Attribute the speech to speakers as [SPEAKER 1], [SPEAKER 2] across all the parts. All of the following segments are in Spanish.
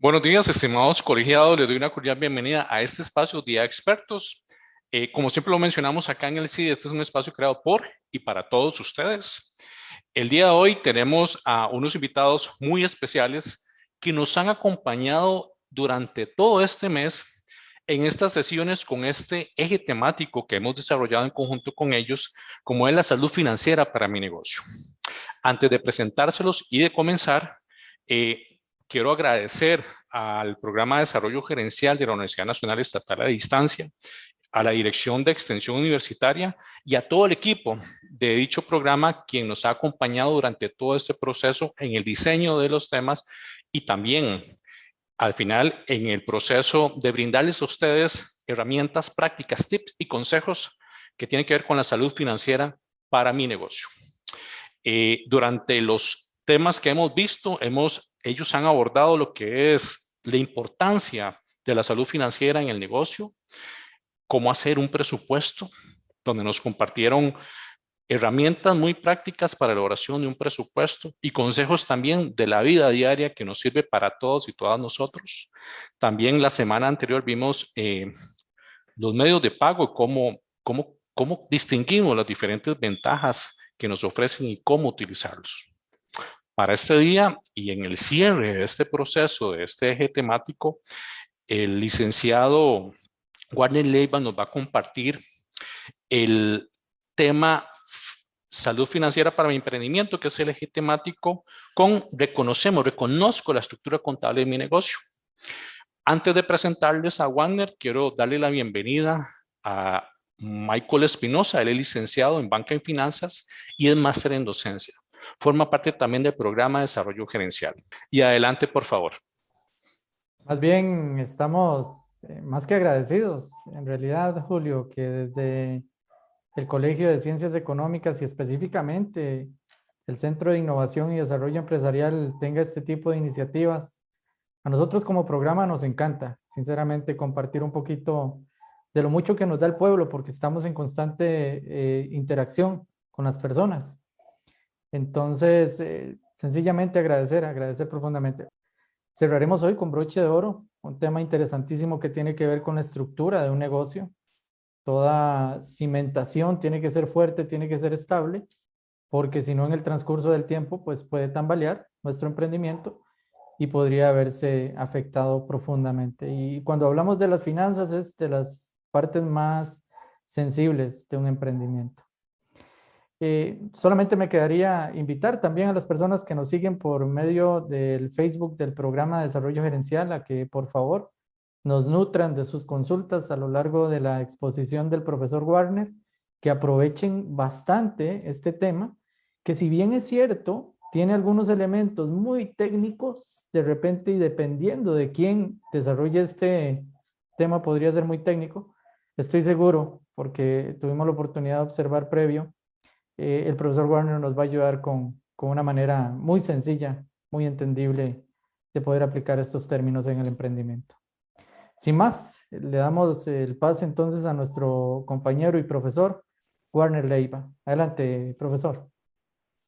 [SPEAKER 1] Buenos días, estimados colegiados. Les doy una cordial bienvenida a este espacio Día de Expertos. Como siempre lo mencionamos acá en el CID, este es un espacio creado por y para todos ustedes. El día de hoy tenemos a unos invitados muy especiales que nos han acompañado durante todo este mes en estas sesiones con este eje temático que hemos desarrollado en conjunto con ellos, como es la salud financiera para mi negocio. Antes de presentárselos y de comenzar, quiero agradecer al Programa de Desarrollo Gerencial de la Universidad Nacional Estatal a Distancia, a la Dirección de Extensión Universitaria y a todo el equipo de dicho programa, quien nos ha acompañado durante todo este proceso en el diseño de los temas y también al final en el proceso de brindarles a ustedes herramientas prácticas, tips y consejos que tienen que ver con la salud financiera para mi negocio. Durante los temas que hemos visto, ellos han abordado lo que es la importancia de la salud financiera en el negocio, cómo hacer un presupuesto, donde nos compartieron herramientas muy prácticas para la elaboración de un presupuesto y consejos también de la vida diaria que nos sirve para todos y todas nosotros. También la semana anterior vimos los medios de pago, cómo distinguimos las diferentes ventajas que nos ofrecen y cómo utilizarlos. Para este día y en el cierre de este proceso, de este eje temático, el licenciado Warner Leiva nos va a compartir el tema salud financiera para mi emprendimiento, que es el eje temático con reconozco la estructura contable de mi negocio. Antes de presentarles a Warner, quiero darle la bienvenida a Michael Espinosa. Él es licenciado en Banca y Finanzas y es máster en docencia. Forma parte también del programa de desarrollo gerencial. Y adelante, por favor.
[SPEAKER 2] Más bien estamos más que agradecidos, en realidad, Julio, que desde el Colegio de Ciencias Económicas y específicamente el Centro de Innovación y Desarrollo Empresarial tenga este tipo de iniciativas. A nosotros como programa nos encanta, sinceramente, compartir un poquito de lo mucho que nos da el pueblo, porque estamos en constante interacción con las personas. Entonces, sencillamente agradecer profundamente. Cerraremos hoy con broche de oro, un tema interesantísimo que tiene que ver con la estructura de un negocio. Toda cimentación tiene que ser fuerte, tiene que ser estable, porque si no en el transcurso del tiempo, pues puede tambalear nuestro emprendimiento y podría verse afectado profundamente. Y cuando hablamos de las finanzas es de las partes más sensibles de un emprendimiento. Solamente me quedaría invitar también a las personas que nos siguen por medio del Facebook del programa de desarrollo gerencial a que por favor nos nutran de sus consultas a lo largo de la exposición del profesor Warner, que aprovechen bastante este tema, que si bien es cierto, tiene algunos elementos muy técnicos, de repente y dependiendo de quién desarrolle este tema podría ser muy técnico, estoy seguro, porque tuvimos la oportunidad de observar previo el profesor Warner nos va a ayudar con una manera muy sencilla, muy entendible de poder aplicar estos términos en el emprendimiento. Sin más, le damos el pase entonces a nuestro compañero y profesor Warner Leiva. Adelante, profesor.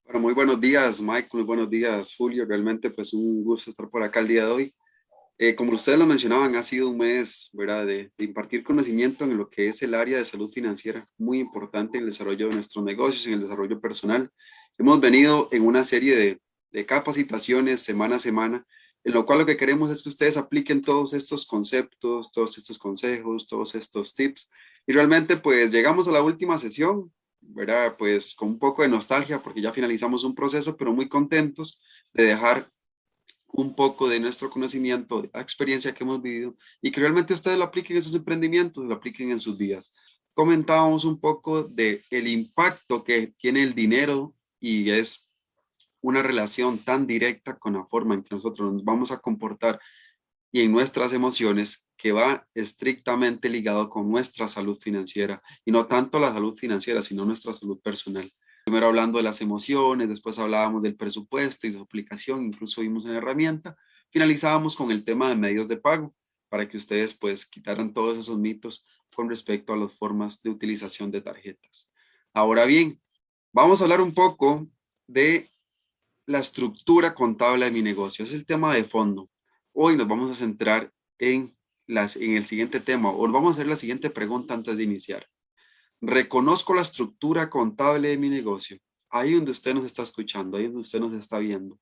[SPEAKER 3] Bueno, muy buenos días, Mike, muy buenos días, Julio. Realmente, pues un gusto estar por acá el día de hoy. Como ustedes lo mencionaban, ha sido un mes, ¿verdad?, de impartir conocimiento en lo que es el área de salud financiera, muy importante en el desarrollo de nuestros negocios, en el desarrollo personal. Hemos venido en una serie de capacitaciones semana a semana, en lo cual lo que queremos es que ustedes apliquen todos estos conceptos, todos estos consejos, todos estos tips. Y realmente, pues llegamos a la última sesión, ¿verdad? Pues con un poco de nostalgia porque ya finalizamos un proceso, pero muy contentos de dejar un poco de nuestro conocimiento, de la experiencia que hemos vivido y que realmente ustedes lo apliquen en sus emprendimientos, lo apliquen en sus días. Comentábamos un poco de el impacto que tiene el dinero y es una relación tan directa con la forma en que nosotros nos vamos a comportar y en nuestras emociones que va estrictamente ligado con nuestra salud financiera y no tanto la salud financiera, sino nuestra salud personal. Primero hablando de las emociones, después hablábamos del presupuesto y su aplicación, incluso vimos una herramienta. Finalizábamos con el tema de medios de pago para que ustedes pues quitaran todos esos mitos con respecto a las formas de utilización de tarjetas. Ahora bien, vamos a hablar un poco de la estructura contable de mi negocio. Es el tema de fondo. Hoy nos vamos a centrar en el siguiente tema, o vamos a hacer la siguiente pregunta antes de iniciar. ¿Reconozco la estructura contable de mi negocio? Ahí donde usted nos está escuchando, ahí donde usted nos está viendo.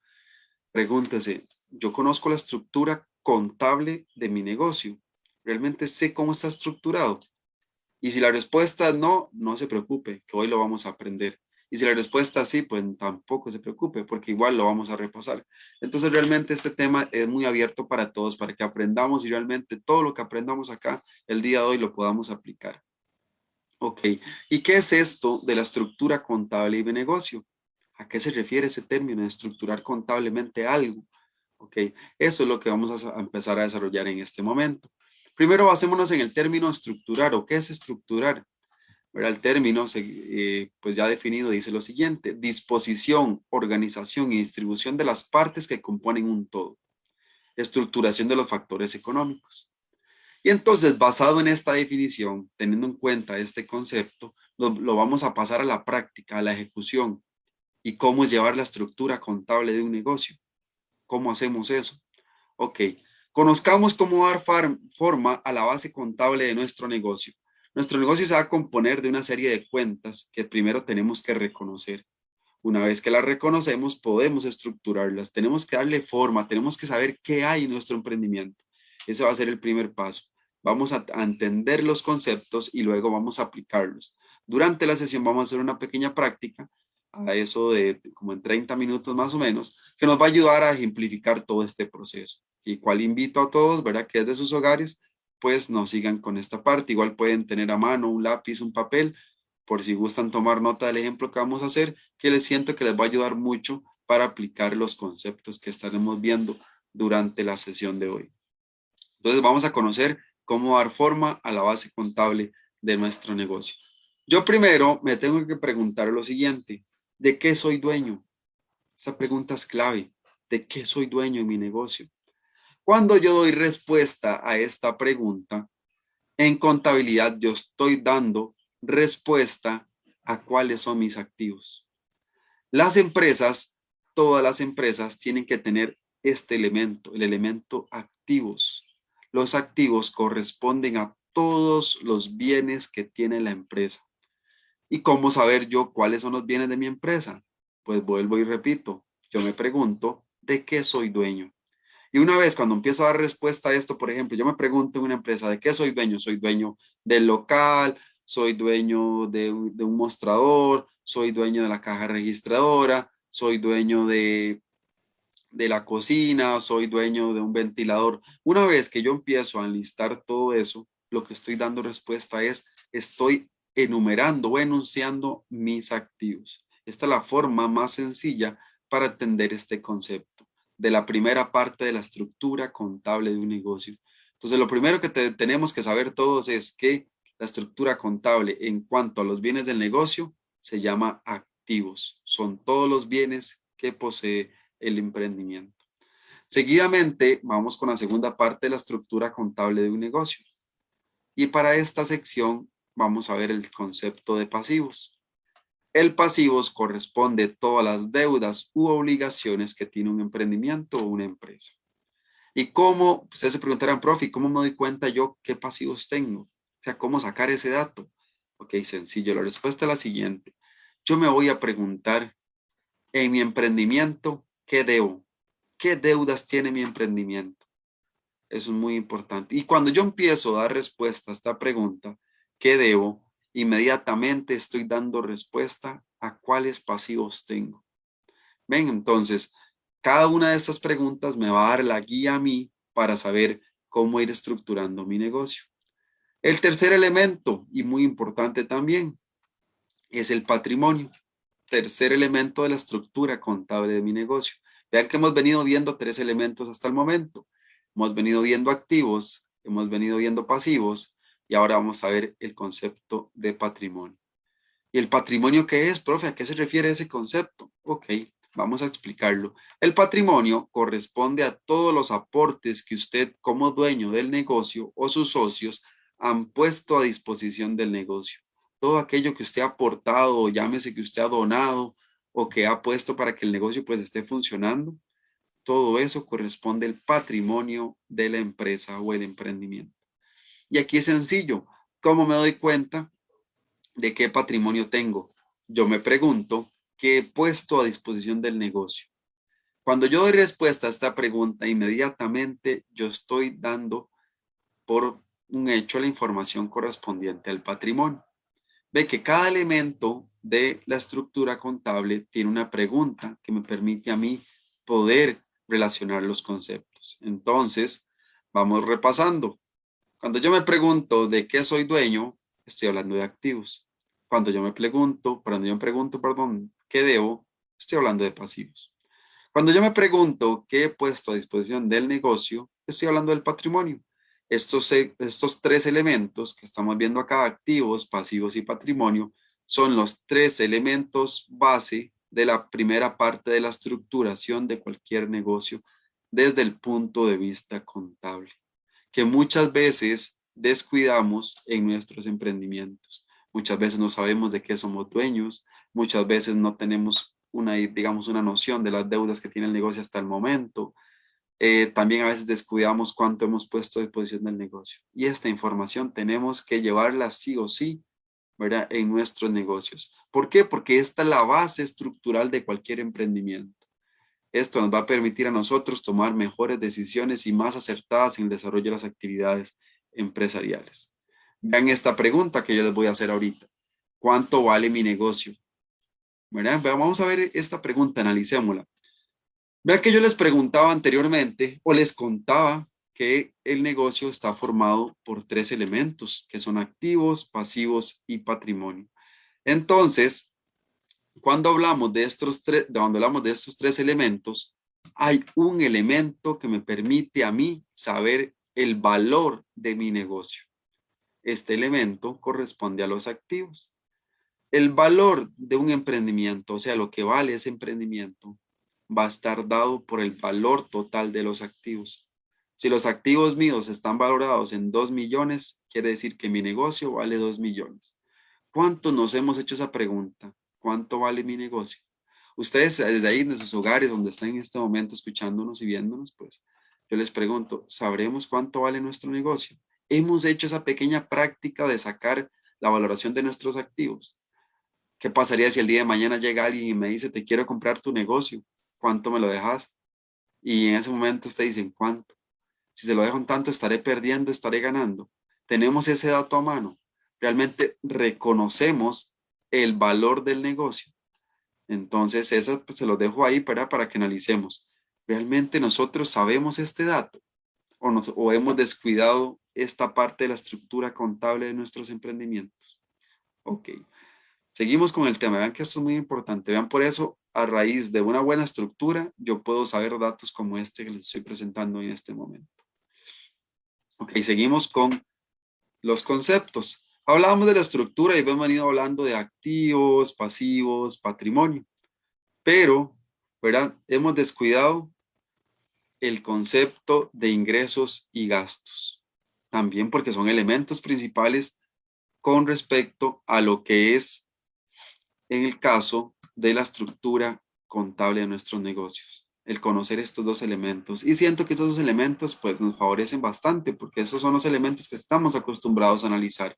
[SPEAKER 3] Pregúntese, ¿yo conozco la estructura contable de mi negocio? ¿Realmente sé cómo está estructurado? Y si la respuesta es no, no se preocupe, que hoy lo vamos a aprender. Y si la respuesta es sí, pues tampoco se preocupe, porque igual lo vamos a repasar. Entonces, realmente este tema es muy abierto para todos, para que aprendamos y realmente todo lo que aprendamos acá el día de hoy lo podamos aplicar. Ok, ¿y qué es esto de la estructura contable y de negocio? ¿A qué se refiere ese término de estructurar contablemente algo? Ok, eso es lo que vamos a empezar a desarrollar en este momento. Primero, basémonos en el término estructurar, o qué es estructurar. El término, pues ya definido, dice lo siguiente: disposición, organización y distribución de las partes que componen un todo. Estructuración de los factores económicos. Y entonces, basado en esta definición, teniendo en cuenta este concepto, lo vamos a pasar a la práctica, a la ejecución. ¿Y cómo es llevar la estructura contable de un negocio? ¿Cómo hacemos eso? Ok, conozcamos cómo dar forma a la base contable de nuestro negocio. Nuestro negocio se va a componer de una serie de cuentas que primero tenemos que reconocer. Una vez que las reconocemos, podemos estructurarlas, tenemos que darle forma, tenemos que saber qué hay en nuestro emprendimiento. Ese va a ser el primer paso. Vamos a entender los conceptos y luego vamos a aplicarlos. Durante la sesión vamos a hacer una pequeña práctica, a eso de como en 30 minutos más o menos, que nos va a ayudar a ejemplificar todo este proceso. Y cual invito a todos, ¿verdad? Que desde sus hogares, pues nos sigan con esta parte. Igual pueden tener a mano un lápiz, un papel, por si gustan tomar nota del ejemplo que vamos a hacer, que les siento que les va a ayudar mucho para aplicar los conceptos que estaremos viendo durante la sesión de hoy. Entonces vamos a conocer cómo dar forma a la base contable de nuestro negocio. Yo primero me tengo que preguntar lo siguiente: ¿de qué soy dueño? Esta pregunta es clave. ¿De qué soy dueño en mi negocio? Cuando yo doy respuesta a esta pregunta, en contabilidad yo estoy dando respuesta a cuáles son mis activos. Las empresas, todas las empresas tienen que tener este elemento, el elemento activos. Los activos corresponden a todos los bienes que tiene la empresa. ¿Y cómo saber yo cuáles son los bienes de mi empresa? Pues vuelvo y repito, yo me pregunto, ¿de qué soy dueño? Y una vez cuando empiezo a dar respuesta a esto, por ejemplo, yo me pregunto en una empresa, ¿de qué soy dueño? Soy dueño del local, soy dueño de un mostrador, soy dueño de la caja registradora, soy dueño de la cocina, soy dueño de un ventilador. Una vez que yo empiezo a enlistar todo eso, lo que estoy dando respuesta es, estoy enumerando o enunciando mis activos. Esta es la forma más sencilla para entender este concepto de la primera parte de la estructura contable de un negocio. Entonces, lo primero que tenemos que saber todos es que la estructura contable en cuanto a los bienes del negocio se llama activos. Son todos los bienes que posee el emprendimiento. Seguidamente, vamos con la segunda parte de la estructura contable de un negocio. Y para esta sección vamos a ver el concepto de pasivos. El pasivos corresponde a todas las deudas u obligaciones que tiene un emprendimiento o una empresa. ¿Y cómo? Ustedes se preguntarán, profe, ¿cómo me doy cuenta yo qué pasivos tengo? O sea, ¿cómo sacar ese dato? Ok, sencillo. La respuesta es la siguiente. Yo me voy a preguntar en mi emprendimiento, ¿qué debo? ¿Qué deudas tiene mi emprendimiento? Eso es muy importante. Y cuando yo empiezo a dar respuesta a esta pregunta, ¿qué debo? Inmediatamente estoy dando respuesta a cuáles pasivos tengo. Ven, entonces, cada una de estas preguntas me va a dar la guía a mí para saber cómo ir estructurando mi negocio. El tercer elemento, y muy importante también, es el patrimonio. Tercer elemento de la estructura contable de mi negocio. Vean que hemos venido viendo tres elementos hasta el momento. Hemos venido viendo activos, hemos venido viendo pasivos y ahora vamos a ver el concepto de patrimonio. ¿Y el patrimonio qué es, profe? ¿A qué se refiere ese concepto? Ok, vamos a explicarlo. El patrimonio corresponde a todos los aportes que usted como dueño del negocio o sus socios han puesto a disposición del negocio. Todo aquello que usted ha aportado, o llámese que usted ha donado o que ha puesto para que el negocio pues esté funcionando. todo eso corresponde al patrimonio de la empresa o el emprendimiento. Y aquí es sencillo. ¿Cómo me doy cuenta de qué patrimonio tengo? Yo me pregunto, ¿qué he puesto a disposición del negocio? Cuando yo doy respuesta a esta pregunta, inmediatamente yo estoy dando por un hecho la información correspondiente al patrimonio. Ve que cada elemento de la estructura contable tiene una pregunta que me permite a mí poder relacionar los conceptos. Entonces, vamos repasando. Cuando yo me pregunto de qué soy dueño, estoy hablando de activos. Cuando yo me pregunto, qué debo, estoy hablando de pasivos. Cuando yo me pregunto qué he puesto a disposición del negocio, estoy hablando del patrimonio. Estos tres elementos que estamos viendo acá, activos, pasivos y patrimonio, son los tres elementos base de la primera parte de la estructuración de cualquier negocio desde el punto de vista contable, que muchas veces descuidamos en nuestros emprendimientos. Muchas veces no sabemos de qué somos dueños, muchas veces no tenemos una noción de las deudas que tiene el negocio hasta el momento. También a veces descuidamos cuánto hemos puesto a disposición del negocio. Y esta información tenemos que llevarla sí o sí, ¿verdad?, en nuestros negocios. ¿Por qué? Porque esta es la base estructural de cualquier emprendimiento. Esto nos va a permitir a nosotros tomar mejores decisiones y más acertadas en el desarrollo de las actividades empresariales. Vean esta pregunta que yo les voy a hacer ahorita. ¿Cuánto vale mi negocio? ¿Verdad? Vamos a ver esta pregunta, analicémosla. Vean que yo les preguntaba anteriormente o les contaba que el negocio está formado por tres elementos, que son activos, pasivos y patrimonio. Entonces, cuando hablamos de estos tres elementos, hay un elemento que me permite a mí saber el valor de mi negocio. Este elemento corresponde a los activos. El valor de un emprendimiento, o sea, lo que vale ese emprendimiento, va a estar dado por el valor total de los activos. Si los activos míos están valorados en 2 millones, quiere decir que mi negocio vale 2 millones. ¿Cuántos nos hemos hecho esa pregunta? ¿Cuánto vale mi negocio? Ustedes desde ahí, de sus hogares, donde están en este momento escuchándonos y viéndonos, pues yo les pregunto, ¿sabremos cuánto vale nuestro negocio? ¿Hemos hecho esa pequeña práctica de sacar la valoración de nuestros activos? ¿Qué pasaría si el día de mañana llega alguien y me dice, te quiero comprar tu negocio? ¿Cuánto me lo dejas? Y en ese momento ustedes dicen, ¿cuánto? Si se lo dejo en tanto, estaré perdiendo, estaré ganando. Tenemos ese dato a mano. Realmente reconocemos el valor del negocio. Entonces, eso pues, se lo dejo ahí para que analicemos. ¿Realmente nosotros sabemos este dato? ¿O hemos descuidado esta parte de la estructura contable de nuestros emprendimientos? Ok. Seguimos con el tema. Vean que esto es muy importante. Vean, por eso, a raíz de una buena estructura, yo puedo saber datos como este que les estoy presentando en este momento. Ok, seguimos con los conceptos. Hablábamos de la estructura y hemos venido hablando de activos, pasivos, patrimonio. Pero, ¿verdad?, hemos descuidado el concepto de ingresos y gastos. También porque son elementos principales con respecto a lo que es en el caso de la estructura contable de nuestros negocios. El conocer estos dos elementos. Y siento que estos dos elementos pues nos favorecen bastante porque esos son los elementos que estamos acostumbrados a analizar.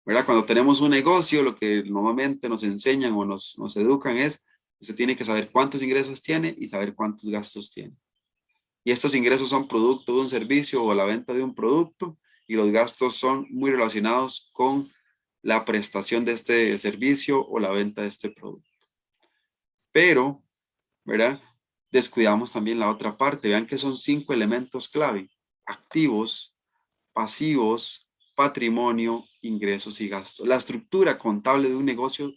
[SPEAKER 3] ¿Verdad? Cuando tenemos un negocio, lo que normalmente nos enseñan o nos educan es, usted tiene que saber cuántos ingresos tiene y saber cuántos gastos tiene. Y estos ingresos son producto de un servicio o la venta de un producto y los gastos son muy relacionados con la prestación de este servicio o la venta de este producto. Pero, ¿verdad?, descuidamos también la otra parte. Vean que son 5 elementos clave: activos, pasivos, patrimonio, ingresos y gastos. La estructura contable de un negocio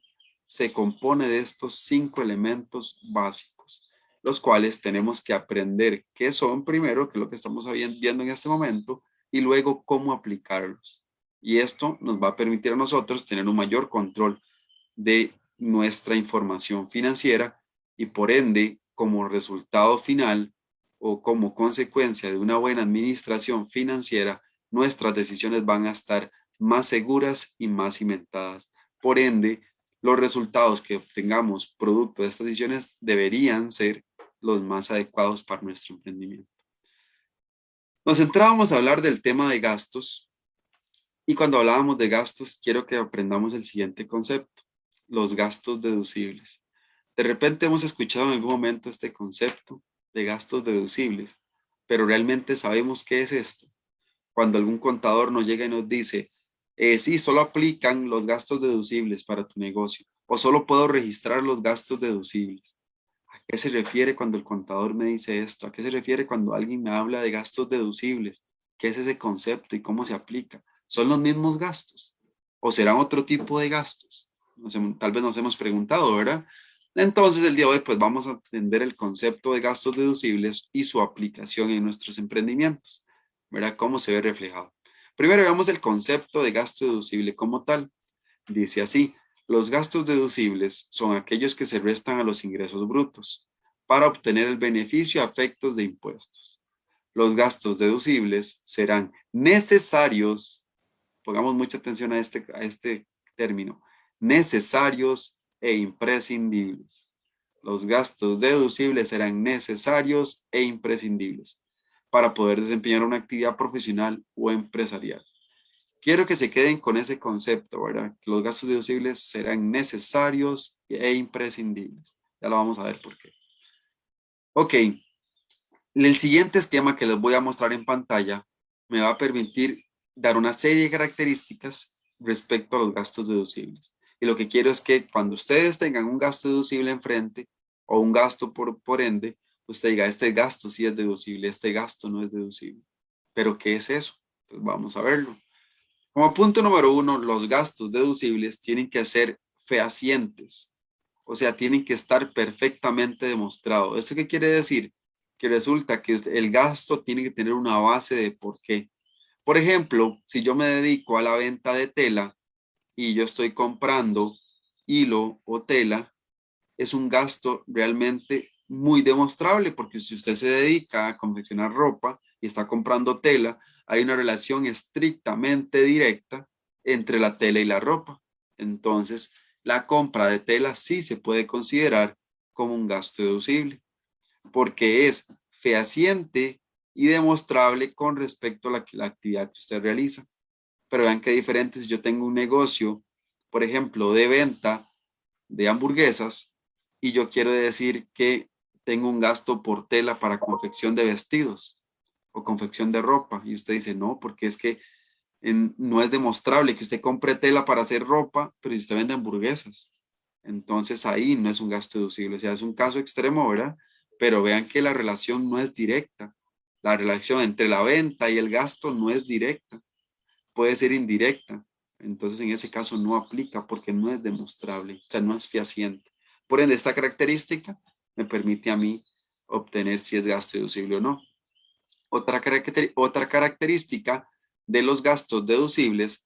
[SPEAKER 3] se compone de estos 5 elementos básicos, los cuales tenemos que aprender qué son primero, que es lo que estamos viendo en este momento, y luego cómo aplicarlos. Y esto nos va a permitir a nosotros tener un mayor control de nuestra información financiera y por ende, como resultado final o como consecuencia de una buena administración financiera, nuestras decisiones van a estar más seguras y más cimentadas. Por ende, los resultados que obtengamos producto de estas decisiones deberían ser los más adecuados para nuestro emprendimiento. Nos centrábamos a hablar del tema de gastos y cuando hablábamos de gastos quiero que aprendamos el siguiente concepto, los gastos deducibles. De repente hemos escuchado en algún momento este concepto de gastos deducibles, pero realmente sabemos qué es esto. Cuando algún contador nos llega y nos dice, sí, solo aplican los gastos deducibles para tu negocio o solo puedo registrar los gastos deducibles. ¿A qué se refiere cuando el contador me dice esto? ¿A qué se refiere cuando alguien me habla de gastos deducibles? ¿Qué es ese concepto y cómo se aplica? ¿Son los mismos gastos? ¿O serán otro tipo de gastos? Tal vez nos hemos preguntado, ¿verdad? Entonces, el día de hoy, pues vamos a entender el concepto de gastos deducibles y su aplicación en nuestros emprendimientos, ¿verdad? ¿Cómo se ve reflejado? Primero veamos el concepto de gasto deducible como tal. Dice así, los gastos deducibles son aquellos que se restan a los ingresos brutos para obtener el beneficio a efectos de impuestos. Los gastos deducibles serán necesarios, pongamos mucha atención a este término, necesarios e imprescindibles. Los gastos deducibles serán necesarios e imprescindibles para poder desempeñar una actividad profesional o empresarial. Quiero que se queden con ese concepto, ¿verdad? Que los gastos deducibles serán necesarios e imprescindibles. Ya lo vamos a ver por qué. Ok, el siguiente esquema que les voy a mostrar en pantalla me va a permitir dar una serie de características respecto a los gastos deducibles. Y lo que quiero es que cuando ustedes tengan un gasto deducible enfrente o un gasto por ende, usted diga, este gasto sí es deducible, este gasto no es deducible. ¿Pero qué es eso? Entonces vamos a verlo. Como punto número 1, los gastos deducibles tienen que ser fehacientes, o sea, tienen que estar perfectamente demostrados. ¿Esto qué quiere decir? Que resulta que el gasto tiene que tener una base de por qué. Por ejemplo, si yo me dedico a la venta de tela y yo estoy comprando hilo o tela, es un gasto realmente muy demostrable porque si usted se dedica a confeccionar ropa y está comprando tela, hay una relación estrictamente directa entre la tela y la ropa. Entonces, la compra de tela sí se puede considerar como un gasto deducible porque es fehaciente y demostrable con respecto a la actividad que usted realiza. Pero vean qué diferente si yo tengo un negocio, por ejemplo, de venta de hamburguesas y yo quiero decir que tengo un gasto por tela para confección de vestidos o confección de ropa. Y usted dice, no, porque es que no es demostrable que usted compre tela para hacer ropa, pero si usted vende hamburguesas. Entonces ahí no es un gasto deducible. O sea, es un caso extremo, ¿verdad? Pero vean que la relación no es directa. La relación entre la venta y el gasto no es directa. Puede ser indirecta. Entonces en ese caso no aplica porque no es demostrable. O sea, no es fehaciente. Por ende, esta característica me permite a mí obtener si es gasto deducible o no. Otra característica de los gastos deducibles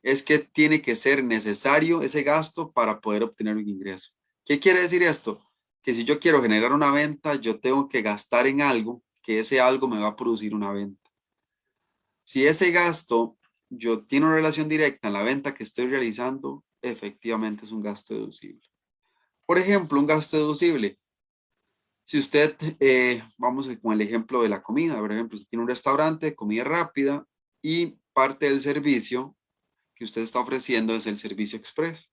[SPEAKER 3] es que tiene que ser necesario ese gasto para poder obtener un ingreso. ¿Qué quiere decir esto? Que si yo quiero generar una venta, yo tengo que gastar en algo, que ese algo me va a producir una venta. Si ese gasto yo tiene una relación directa en la venta que estoy realizando, efectivamente es un gasto deducible. Por ejemplo, un gasto deducible. Si usted, vamos con el ejemplo de la comida, por ejemplo, si tiene un restaurante de comida rápida y parte del servicio que usted está ofreciendo es el servicio express.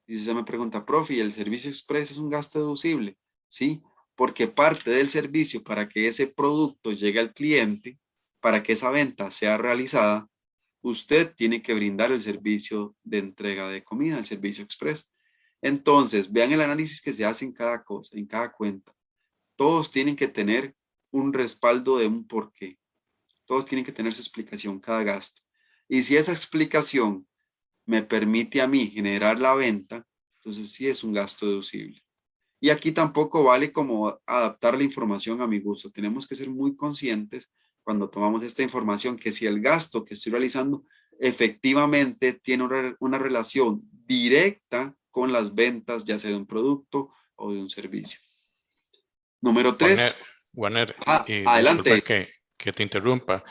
[SPEAKER 3] Y si se me pregunta, profe, ¿y el servicio express es un gasto deducible? Sí, porque parte del servicio para que ese producto llegue al cliente, para que esa venta sea realizada, usted tiene que brindar el servicio de entrega de comida, el servicio express. Entonces, vean el análisis que se hace en cada cosa, en cada cuenta. Todos tienen que tener un respaldo de un porqué. Todos tienen que tener su explicación, cada gasto. Y si esa explicación me permite a mí generar la venta, entonces sí es un gasto deducible. Y aquí tampoco vale como adaptar la información a mi gusto. Tenemos que ser muy conscientes cuando tomamos esta información que si el gasto que estoy realizando efectivamente tiene una relación directa con las ventas, ya sea de un producto o de un servicio. Número 3.
[SPEAKER 1] Warner,
[SPEAKER 3] Adelante.
[SPEAKER 1] disculpa que te interrumpa.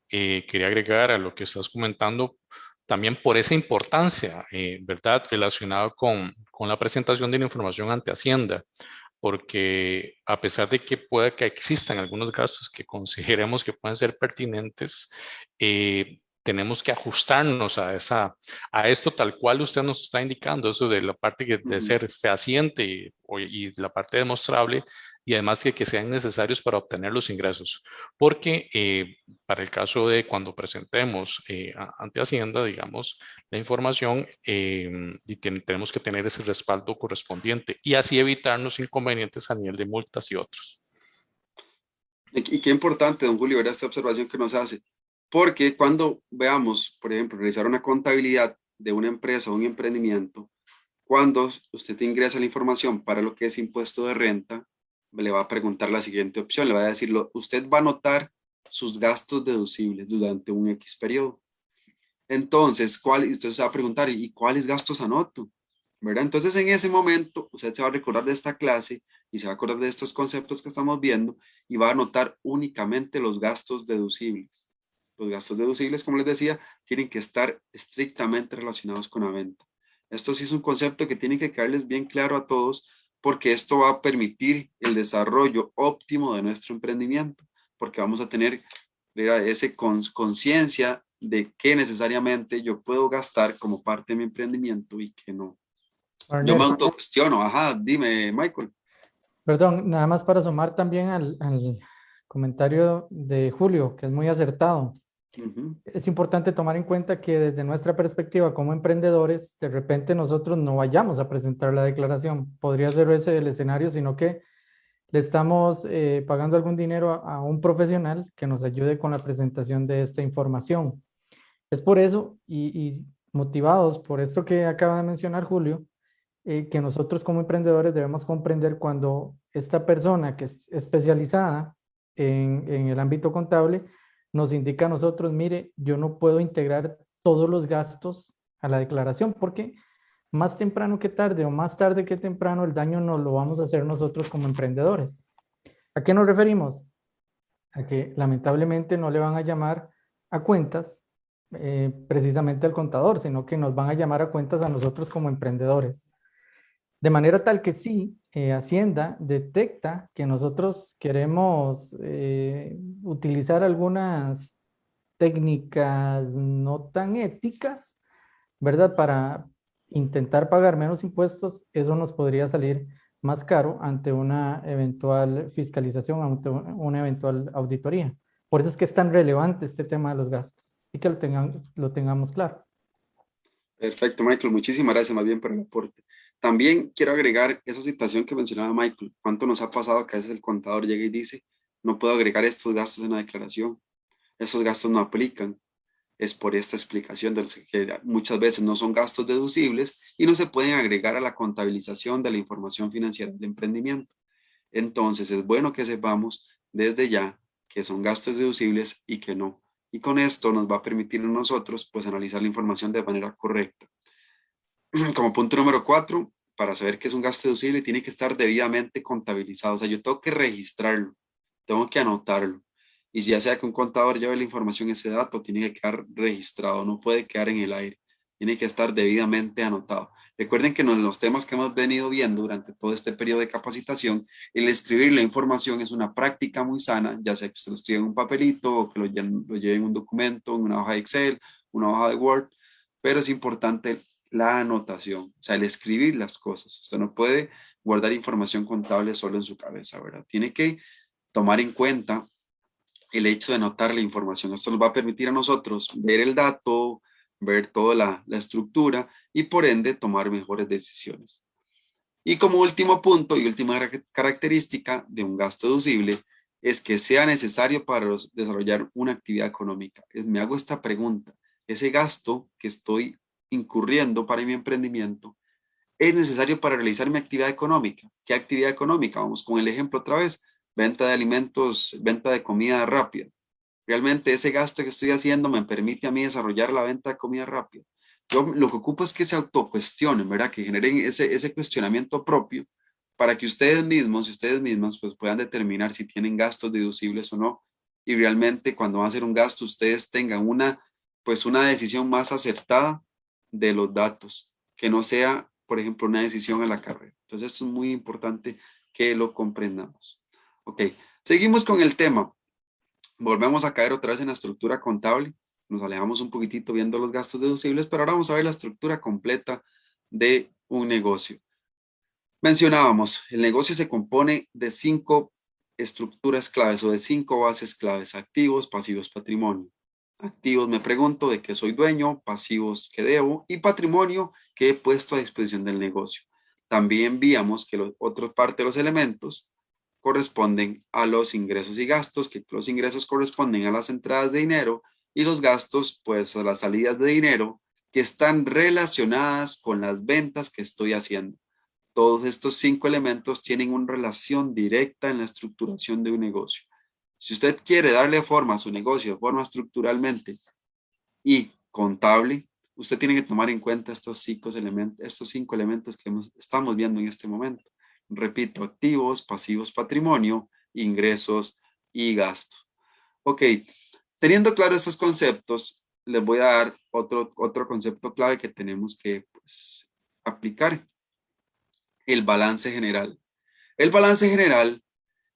[SPEAKER 1] Quería agregar a lo que estás comentando, también por esa importancia, ¿verdad? Relacionado con la presentación de la información ante Hacienda. porque a pesar de que pueda que existan algunos gastos que consideremos que pueden ser pertinentes, tenemos que ajustarnos a esto tal cual usted nos está indicando, eso de la parte de ser fehaciente y la parte demostrable, y además que sean necesarios para obtener los ingresos. Porque para el caso de cuando presentemos ante Hacienda, digamos, la información, y tenemos que tener ese respaldo correspondiente y así evitarnos inconvenientes a nivel de multas y otros.
[SPEAKER 3] Y qué importante, don Julio, ver esta observación que nos hace, porque cuando veamos, por ejemplo, realizar una contabilidad de una empresa o un emprendimiento, cuando usted ingresa la información para lo que es impuesto de renta, le va a preguntar la siguiente opción, le va a decir, usted va a anotar sus gastos deducibles durante un X periodo. Entonces, usted se va a preguntar, ¿y cuáles gastos anoto? ¿Verdad? Entonces, en ese momento, usted se va a recordar de esta clase y se va a acordar de estos conceptos que estamos viendo y va a anotar únicamente los gastos deducibles. Los gastos deducibles, como les decía, tienen que estar estrictamente relacionados con la venta. Esto sí es un concepto que tiene que quedarles bien claro a todos, porque esto va a permitir el desarrollo óptimo de nuestro emprendimiento, porque vamos a tener esa conciencia de qué necesariamente yo puedo gastar como parte de mi emprendimiento y qué no. Yo me autocuestiono, ajá, dime, Michael.
[SPEAKER 2] Perdón, nada más para sumar también al comentario de Julio, que es muy acertado. Es importante tomar en cuenta que desde nuestra perspectiva como emprendedores, de repente nosotros no vayamos a presentar la declaración. Podría ser ese el escenario, sino que le estamos pagando algún dinero a un profesional que nos ayude con la presentación de esta información. Es por eso y motivados por esto que acaba de mencionar Julio, que nosotros como emprendedores debemos comprender cuando esta persona que es especializada en el ámbito contable nos indica a nosotros, mire, yo no puedo integrar todos los gastos a la declaración porque más temprano que tarde o más tarde que temprano el daño nos lo vamos a hacer nosotros como emprendedores. ¿A qué nos referimos? A que lamentablemente no le van a llamar a cuentas precisamente al contador, sino que nos van a llamar a cuentas a nosotros como emprendedores. De manera tal que sí, Hacienda detecta que nosotros queremos utilizar algunas técnicas no tan éticas, ¿verdad? Para intentar pagar menos impuestos, eso nos podría salir más caro ante una eventual fiscalización, ante una eventual auditoría. Por eso es que es tan relevante este tema de los gastos y que lo tengamos claro.
[SPEAKER 3] Perfecto, Michael. Muchísimas gracias más bien por el aporte. También quiero agregar esa situación que mencionaba Michael. ¿Cuánto nos ha pasado que a veces el contador llega y dice, no puedo agregar estos gastos en la declaración? Esos gastos no aplican. Es por esta explicación de los que muchas veces no son gastos deducibles y no se pueden agregar a la contabilización de la información financiera del emprendimiento. Entonces es bueno que sepamos desde ya que son gastos deducibles y que no. Y con esto nos va a permitir a nosotros pues analizar la información de manera correcta. Como punto número 4, para saber que es un gasto deducible tiene que estar debidamente contabilizado. O sea, yo tengo que registrarlo, tengo que anotarlo. Y ya sea que un contador lleve la información, ese dato tiene que quedar registrado, no puede quedar en el aire, tiene que estar debidamente anotado. Recuerden que en los temas que hemos venido viendo durante todo este periodo de capacitación, el escribir la información es una práctica muy sana, ya sea que usted lo escriba en un papelito o que lo lleve en un documento, en una hoja de Excel, una hoja de Word, pero es importante la anotación, o sea, el escribir las cosas. Usted no puede guardar información contable solo en su cabeza, ¿verdad? Tiene que tomar en cuenta el hecho de anotar la información. Esto nos va a permitir a nosotros ver el dato, ver toda la estructura y por ende tomar mejores decisiones. Y como último punto y última característica de un gasto deducible es que sea necesario para desarrollar una actividad económica. Me hago esta pregunta, ¿ese gasto que estoy incurriendo para mi emprendimiento es necesario para realizar mi actividad económica? ¿Qué actividad económica? Vamos con el ejemplo otra vez. Venta de alimentos, venta de comida rápida. Realmente ese gasto que estoy haciendo me permite a mí desarrollar la venta de comida rápida. Yo lo que ocupo es que se autocuestionen, ¿verdad? Que generen ese cuestionamiento propio para que ustedes mismos y ustedes mismas pues puedan determinar si tienen gastos deducibles o no. Y realmente cuando van a hacer un gasto ustedes tengan una decisión más acertada de los datos, que no sea, por ejemplo, una decisión a la carrera. Entonces es muy importante que lo comprendamos. Ok, seguimos con el tema. Volvemos a caer otra vez en la estructura contable. Nos alejamos un poquitito viendo los gastos deducibles, pero ahora vamos a ver la estructura completa de un negocio. Mencionábamos, el negocio se compone de 5 estructuras claves o de 5 bases claves: activos, pasivos, patrimonio. Activos, me pregunto, de qué soy dueño; pasivos, que debo; y patrimonio, que he puesto a disposición del negocio. También víamos que otra parte de los elementos corresponden a los ingresos y gastos, que los ingresos corresponden a las entradas de dinero y los gastos, pues, a las salidas de dinero, que están relacionadas con las ventas que estoy haciendo. Todos estos 5 elementos tienen una relación directa en la estructuración de un negocio. Si usted quiere darle forma a su negocio de forma estructuralmente y contable, usted tiene que tomar en cuenta estos 5 elementos que estamos viendo en este momento. Repito, activos, pasivos, patrimonio, ingresos y gastos. Ok, teniendo claro estos conceptos, les voy a dar otro concepto clave que tenemos que, pues, aplicar: el balance general. El balance general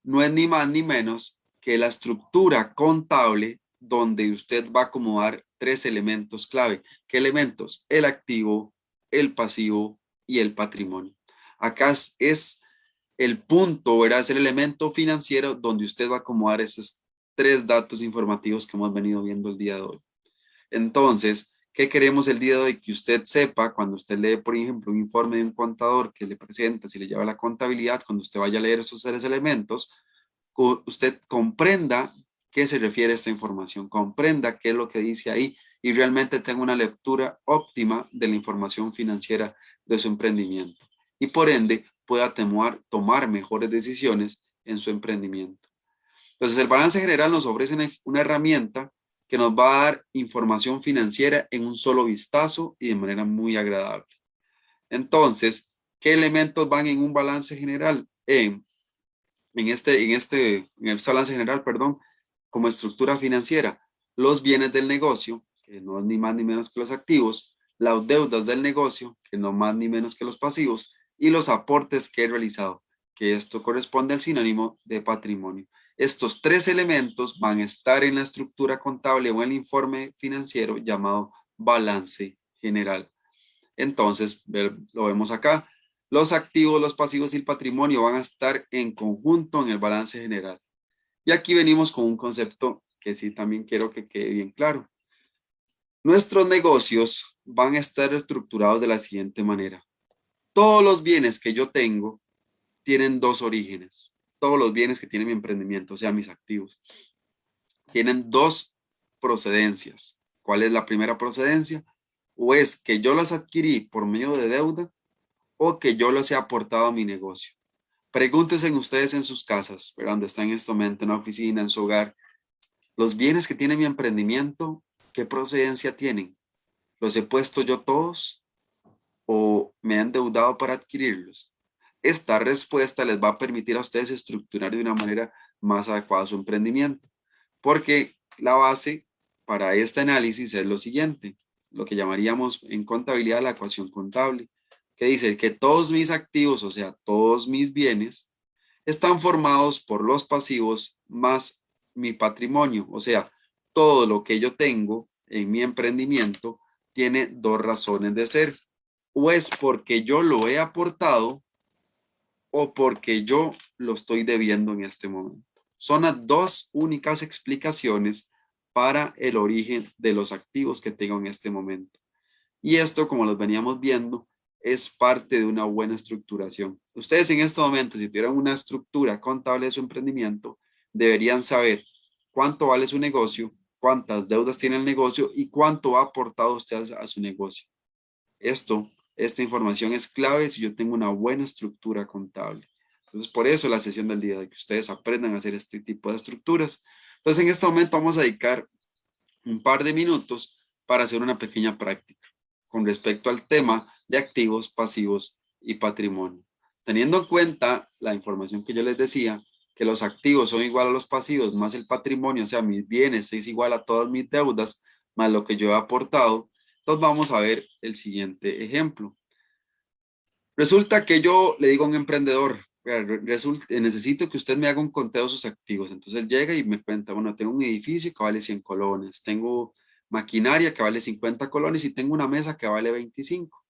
[SPEAKER 3] no es ni más ni menos que la estructura contable donde usted va a acomodar 3 elementos clave. ¿Qué elementos? El activo, el pasivo y el patrimonio. Acá es el punto, ¿verdad? Es el elemento financiero donde usted va a acomodar esos 3 datos informativos que hemos venido viendo el día de hoy. Entonces, ¿qué queremos el día de hoy? Que usted sepa, cuando usted lee, por ejemplo, un informe de un contador que le presenta, si le lleva la contabilidad, cuando usted vaya a leer esos 3 elementos, usted comprenda qué se refiere a esta información, comprenda qué es lo que dice ahí y realmente tenga una lectura óptima de la información financiera de su emprendimiento. Y por ende, pueda tomar mejores decisiones en su emprendimiento. Entonces, el balance general nos ofrece una herramienta que nos va a dar información financiera en un solo vistazo y de manera muy agradable. Entonces, ¿qué elementos van en un balance general? En el balance general, como estructura financiera: los bienes del negocio, que no es ni más ni menos que los activos; las deudas del negocio, que no más ni menos que los pasivos; y los aportes que he realizado, que esto corresponde al sinónimo de patrimonio. Estos 3 elementos van a estar en la estructura contable o en el informe financiero llamado balance general. Entonces, lo vemos acá. Los activos, los pasivos y el patrimonio van a estar en conjunto en el balance general. Y aquí venimos con un concepto que sí también quiero que quede bien claro. Nuestros negocios van a estar estructurados de la siguiente manera: todos los bienes que yo tengo tienen 2 orígenes. Todos los bienes que tiene mi emprendimiento, o sea, mis activos, tienen 2 procedencias. ¿Cuál es la primera procedencia? O es que yo las adquirí por medio de deuda, o que yo los he aportado a mi negocio. Pregúntense ustedes en sus casas, donde están en este momento, en la oficina, en su hogar: los bienes que tiene mi emprendimiento, ¿qué procedencia tienen? ¿Los he puesto yo todos o me han endeudado para adquirirlos? Esta respuesta les va a permitir a ustedes estructurar de una manera más adecuada su emprendimiento, porque la base para este análisis es lo siguiente, lo que llamaríamos en contabilidad la ecuación contable, que dice que todos mis activos, o sea, todos mis bienes, están formados por los pasivos más mi patrimonio, o sea, todo lo que yo tengo en mi emprendimiento tiene 2 razones de ser: o es porque yo lo he aportado o porque yo lo estoy debiendo en este momento. Son las 2 únicas explicaciones para el origen de los activos que tengo en este momento. Y esto, como los veníamos viendo, es parte de una buena estructuración. Ustedes en este momento, si tuvieran una estructura contable de su emprendimiento, deberían saber cuánto vale su negocio, cuántas deudas tiene el negocio y cuánto ha aportado usted a su negocio. Esta información es clave si yo tengo una buena estructura contable. Entonces, por eso la sesión del día de hoy, que ustedes aprendan a hacer este tipo de estructuras. Entonces, en este momento vamos a dedicar un par de minutos para hacer una pequeña práctica con respecto al tema de activos, pasivos y patrimonio. Teniendo en cuenta la información que yo les decía, que los activos son igual a los pasivos, más el patrimonio, o sea, mis bienes es igual a todas mis deudas, más lo que yo he aportado. Entonces vamos a ver el siguiente ejemplo. Resulta que yo le digo a un emprendedor, necesito que usted me haga un conteo de sus activos. Entonces él llega y me cuenta, bueno, tengo un edificio que vale 100 colones, tengo maquinaria que vale 50 colones y tengo una mesa que vale 25.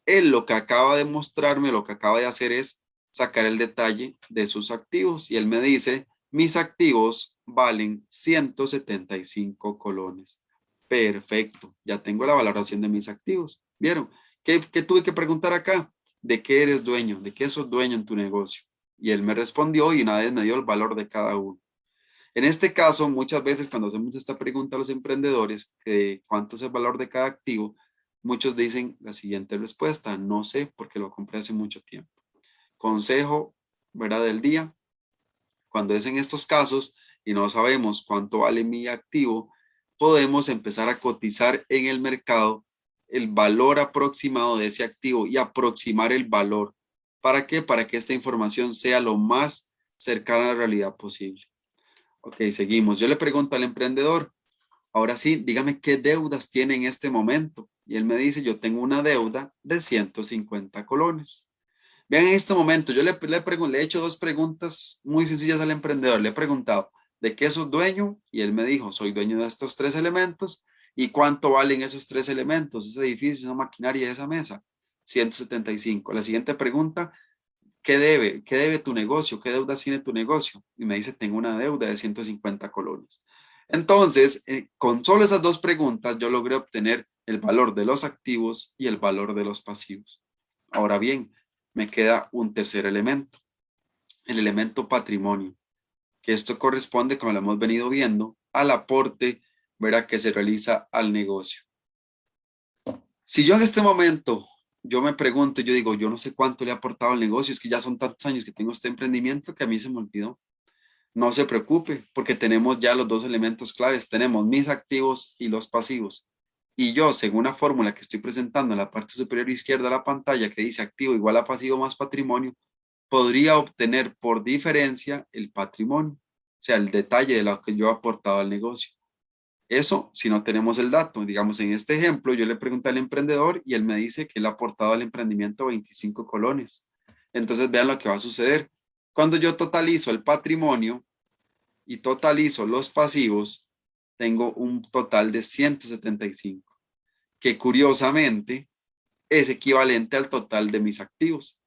[SPEAKER 3] Él lo que acaba de mostrarme, lo que acaba de hacer es sacar el detalle de sus activos y él me dice, mis activos valen 175 colones. Perfecto, ya tengo la valoración de mis activos. ¿Vieron? ¿Qué tuve que preguntar acá? ¿De qué eres dueño? ¿De qué sos dueño en tu negocio? Y él me respondió y una vez me dio el valor de cada uno. En este caso, muchas veces cuando hacemos esta pregunta a los emprendedores, ¿cuánto es el valor de cada activo? Muchos dicen la siguiente respuesta, no sé porque lo compré hace mucho tiempo. Consejo, ¿verdad? Del día, cuando es en estos casos y no sabemos cuánto vale mi activo, podemos empezar a cotizar en el mercado el valor aproximado de ese activo y aproximar el valor. ¿Para qué? Para que esta información sea lo más cercana a la realidad posible. Ok, seguimos. Yo le pregunto al emprendedor, ahora sí, dígame qué deudas tiene en este momento. Y él me dice, yo tengo una deuda de 150 colones. Vean, en este momento, yo le he hecho dos preguntas muy sencillas al emprendedor. Le he preguntado, ¿de qué sos dueño? Y él me dijo, soy dueño de estos 3 elementos. ¿Y cuánto valen esos 3 elementos? Ese edificio, esa maquinaria, esa mesa. 175. La siguiente pregunta, ¿qué debe tu negocio? ¿Qué deuda tiene tu negocio? Y me dice, tengo una deuda de 150 colones. Entonces, con solo esas dos preguntas, yo logré obtener el valor de los activos y el valor de los pasivos. Ahora bien, me queda un tercer elemento, el elemento patrimonio, que esto corresponde, como lo hemos venido viendo, al aporte, ¿verdad?, que se realiza al negocio. Si yo en este momento, yo me pregunto, yo digo, yo no sé cuánto le ha aportado al negocio, es que ya son tantos años que tengo este emprendimiento que a mí se me olvidó. No se preocupe, porque tenemos ya los dos elementos claves. Tenemos mis activos y los pasivos. Y yo, según la fórmula que estoy presentando en la parte superior izquierda de la pantalla, que dice activo igual a pasivo más patrimonio, podría obtener por diferencia el patrimonio, o sea, el detalle de lo que yo he aportado al negocio. Eso si no tenemos el dato. Digamos, en este ejemplo, yo le pregunté al emprendedor y él me dice que él ha aportado al emprendimiento 25 colones. Entonces, vean lo que va a suceder. Cuando yo totalizo el patrimonio y totalizo los pasivos, tengo un total de 175, que curiosamente es equivalente al total de mis activos.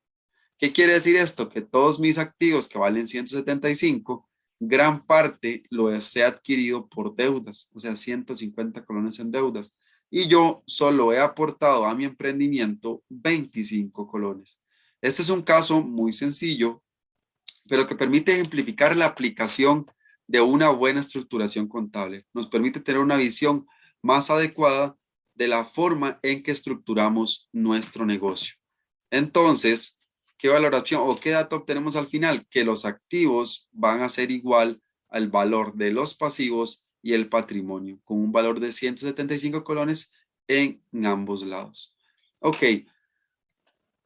[SPEAKER 3] ¿Qué quiere decir esto? Que todos mis activos que valen 175, gran parte lo he adquirido por deudas, o sea, 150 colones en deudas. Y yo solo he aportado a mi emprendimiento 25 colones. Este es un caso muy sencillo, pero que permite ejemplificar la aplicación de una buena estructuración contable. Nos permite tener una visión más adecuada de la forma en que estructuramos nuestro negocio. Entonces, ¿qué valoración o qué dato obtenemos al final? Que los activos van a ser igual al valor de los pasivos y el patrimonio, con un valor de 175 colones en ambos lados. Ok,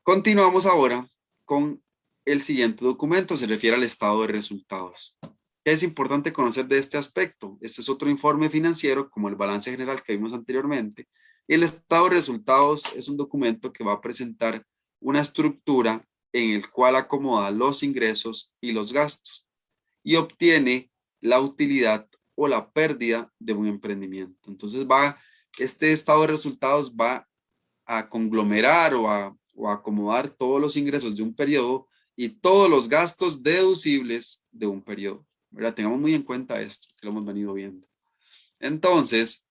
[SPEAKER 3] continuamos ahora con el siguiente documento, se refiere al estado de resultados. ¿Qué es importante conocer de este aspecto? Este es otro informe financiero, como el balance general que vimos anteriormente. Y el estado de resultados es un documento que va a presentar una estructura en el cual acomoda los ingresos y los gastos y obtiene la utilidad o la pérdida de un emprendimiento. Entonces este estado de resultados va a conglomerar o a acomodar todos los ingresos de un periodo y todos los gastos deducibles de un periodo. ¿Verdad? Tengamos muy en cuenta esto, que lo hemos venido viendo. Entonces,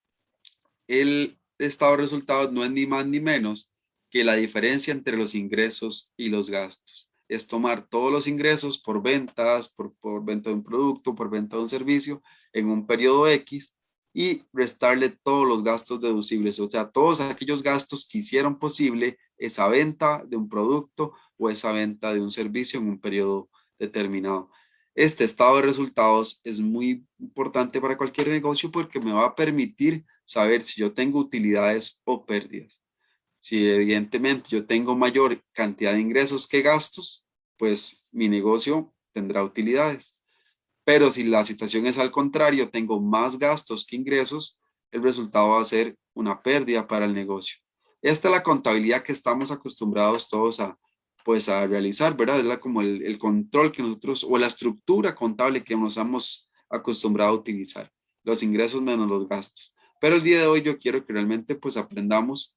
[SPEAKER 3] el estado de resultados no es ni más ni menos que la diferencia entre los ingresos y los gastos. Es tomar todos los ingresos por ventas, por venta de un producto, por venta de un servicio en un periodo X y restarle todos los gastos deducibles, o sea, todos aquellos gastos que hicieron posible esa venta de un producto o esa venta de un servicio en un periodo determinado. Este estado de resultados es muy importante para cualquier negocio porque me va a permitir saber si yo tengo utilidades o pérdidas. Si evidentemente yo tengo mayor cantidad de ingresos que gastos, pues mi negocio tendrá utilidades. Pero si la situación es al contrario, tengo más gastos que ingresos, el resultado va a ser una pérdida para el negocio. Esta es la contabilidad que estamos acostumbrados todos a pues a realizar, ¿verdad? Es como el control que nosotros, o la estructura contable que nos hemos acostumbrado a utilizar, los ingresos menos los gastos. Pero el día de hoy yo quiero que realmente pues aprendamos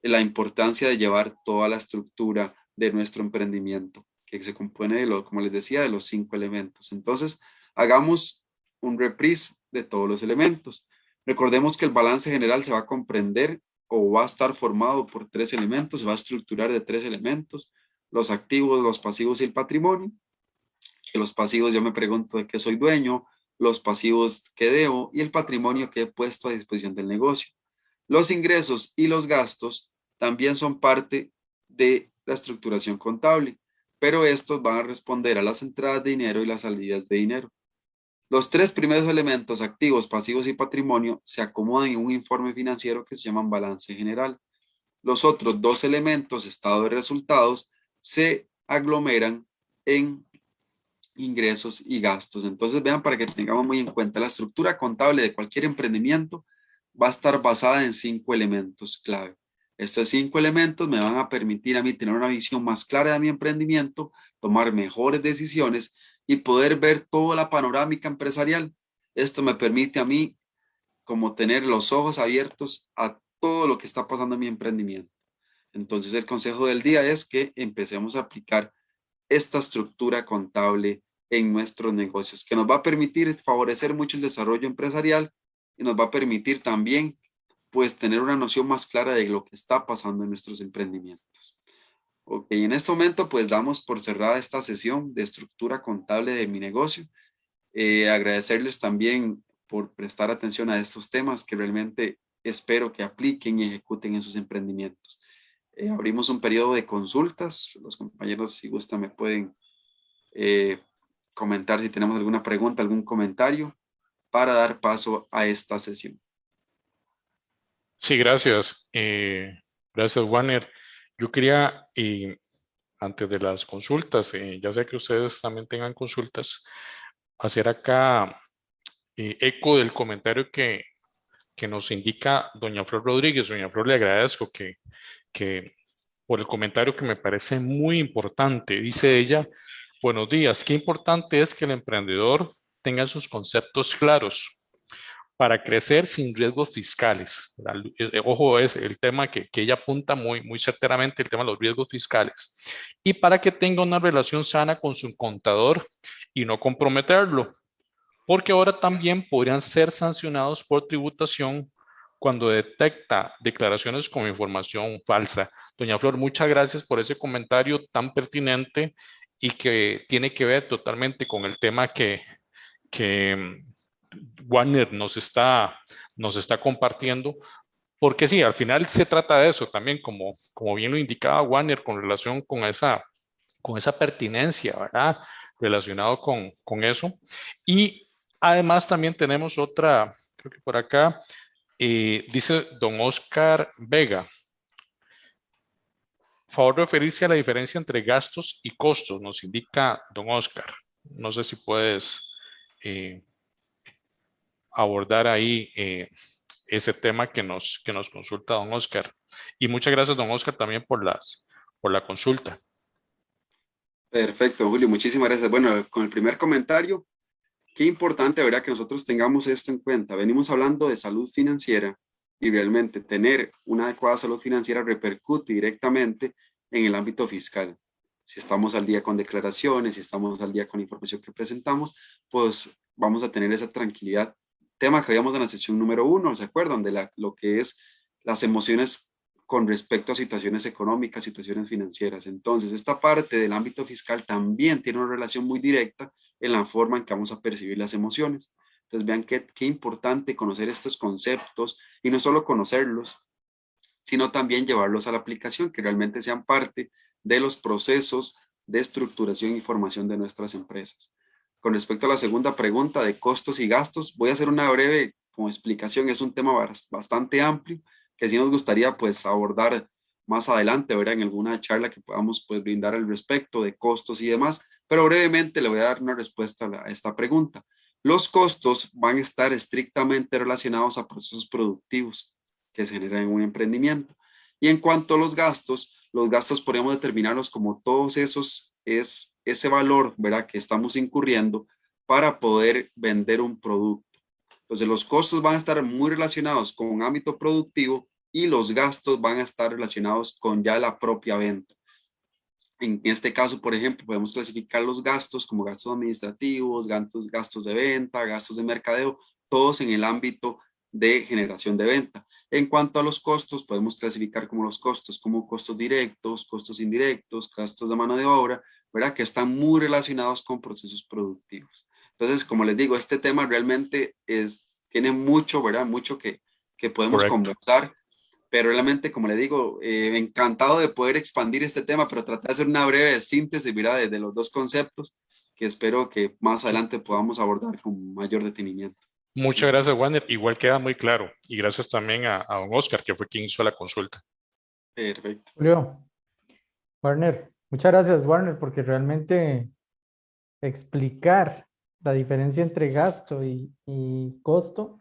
[SPEAKER 3] la importancia de llevar toda la estructura de nuestro emprendimiento, que se compone de como les decía, de los 5 elementos. Entonces, hagamos un reprise de todos los elementos. Recordemos que el balance general se va a comprender o va a estar formado por 3 elementos, se va a estructurar de 3 elementos: los activos, los pasivos y el patrimonio. Que los pasivos, yo me pregunto de qué soy dueño, los pasivos que debo y el patrimonio que he puesto a disposición del negocio. Los ingresos y los gastos también son parte de la estructuración contable, pero estos van a responder a las entradas de dinero y las salidas de dinero. Los 3 primeros elementos, activos, pasivos y patrimonio, se acomodan en un informe financiero que se llama balance general. Los otros 2 elementos, estado de resultados, se aglomeran en ingresos y gastos. Entonces vean, para que tengamos muy en cuenta, la estructura contable de cualquier emprendimiento va a estar basada en 5 elementos clave. Estos 5 elementos me van a permitir a mí tener una visión más clara de mi emprendimiento, tomar mejores decisiones y poder ver toda la panorámica empresarial. Esto me permite a mí como tener los ojos abiertos a todo lo que está pasando en mi emprendimiento. Entonces el consejo del día es que empecemos a aplicar esta estructura contable en nuestros negocios, que nos va a permitir favorecer mucho el desarrollo empresarial y nos va a permitir también pues tener una noción más clara de lo que está pasando en nuestros emprendimientos. Ok, en este momento pues damos por cerrada esta sesión de estructura contable de mi negocio. Agradecerles también por prestar atención a estos temas que realmente espero que apliquen y ejecuten en sus emprendimientos. Abrimos un periodo de consultas. Los compañeros, si gustan, me pueden comentar si tenemos alguna pregunta, algún comentario para dar paso a esta sesión.
[SPEAKER 1] Sí, gracias. Gracias, Warner. Yo quería, antes de las consultas, ya sé que ustedes también tengan consultas, hacer acá eco del comentario que nos indica doña Flor Rodríguez. Doña Flor, le agradezco que por el comentario que me parece muy importante. Dice ella: buenos días, qué importante es que el emprendedor tenga sus conceptos claros para crecer sin riesgos fiscales. Ojo, es el tema que ella apunta muy certeramente, el tema de los riesgos fiscales. Y para que tenga una relación sana con su contador y no comprometerlo, porque ahora también podrían ser sancionados por tributación cuando detecta declaraciones con información falsa. Doña Flor, muchas gracias por ese comentario tan pertinente y que tiene que ver totalmente con el tema que Warner nos está compartiendo, porque sí, al final se trata de eso también, como bien lo indicaba Warner, con relación con esa pertinencia, ¿verdad? Relacionado con eso. Y además también tenemos otra, creo que por acá, dice don Oscar Vega: favor referirse a la diferencia entre gastos y costos, nos indica don Oscar. No sé si puedes abordar ahí ese tema que nos consulta don Oscar. Y muchas gracias, don Oscar, también por la consulta.
[SPEAKER 3] Perfecto, Julio, muchísimas gracias. Bueno, con el primer comentario, qué importante, ¿verdad?, que nosotros tengamos esto en cuenta. Venimos hablando de salud financiera y realmente tener una adecuada salud financiera repercute directamente en el ámbito fiscal. Si estamos al día con declaraciones, si estamos al día con la información que presentamos, pues vamos a tener esa tranquilidad. Tema que habíamos en la sesión número 1, ¿se acuerdan? De lo que es las emociones con respecto a situaciones económicas, situaciones financieras. Entonces, esta parte del ámbito fiscal también tiene una relación muy directa en la forma en que vamos a percibir las emociones. Entonces, vean qué importante conocer estos conceptos y no solo conocerlos, sino también llevarlos a la aplicación, que realmente sean parte de los procesos de estructuración y formación de nuestras empresas. Con respecto a la segunda pregunta de costos y gastos, voy a hacer una breve como explicación. Es un tema bastante amplio que sí nos gustaría pues abordar más adelante, ¿verdad?, en alguna charla que podamos pues brindar al respecto de costos y demás, pero brevemente le voy a dar una respuesta a esta pregunta. Los costos van a estar estrictamente relacionados a procesos productivos que se generan en un emprendimiento. Y en cuanto a los gastos, Los gastos podríamos determinarlos como todos esos, es ese valor, ¿verdad?, que estamos incurriendo para poder vender un producto. Entonces, los costos van a estar muy relacionados con un ámbito productivo y los gastos van a estar relacionados con ya la propia venta. En este caso, por ejemplo, podemos clasificar los gastos como gastos administrativos, gastos de venta, gastos de mercadeo, todos en el ámbito de generación de venta. En cuanto a los costos, podemos clasificar como los costos como costos directos, costos indirectos, gastos de mano de obra, ¿verdad?, que están muy relacionados con procesos productivos. Entonces, como les digo, este tema realmente tiene mucho, ¿verdad?, mucho que podemos conversar. Pero realmente, como le digo, encantado de poder expandir este tema, pero tratar de hacer una breve síntesis, mira, de los dos conceptos que espero que más adelante podamos abordar con mayor detenimiento.
[SPEAKER 1] Muchas gracias, Warner. Igual queda muy claro. Y gracias también a don Oscar, que fue quien hizo la consulta.
[SPEAKER 3] Perfecto.
[SPEAKER 2] Julio, Warner, muchas gracias, Warner, porque realmente explicar la diferencia entre gasto y costo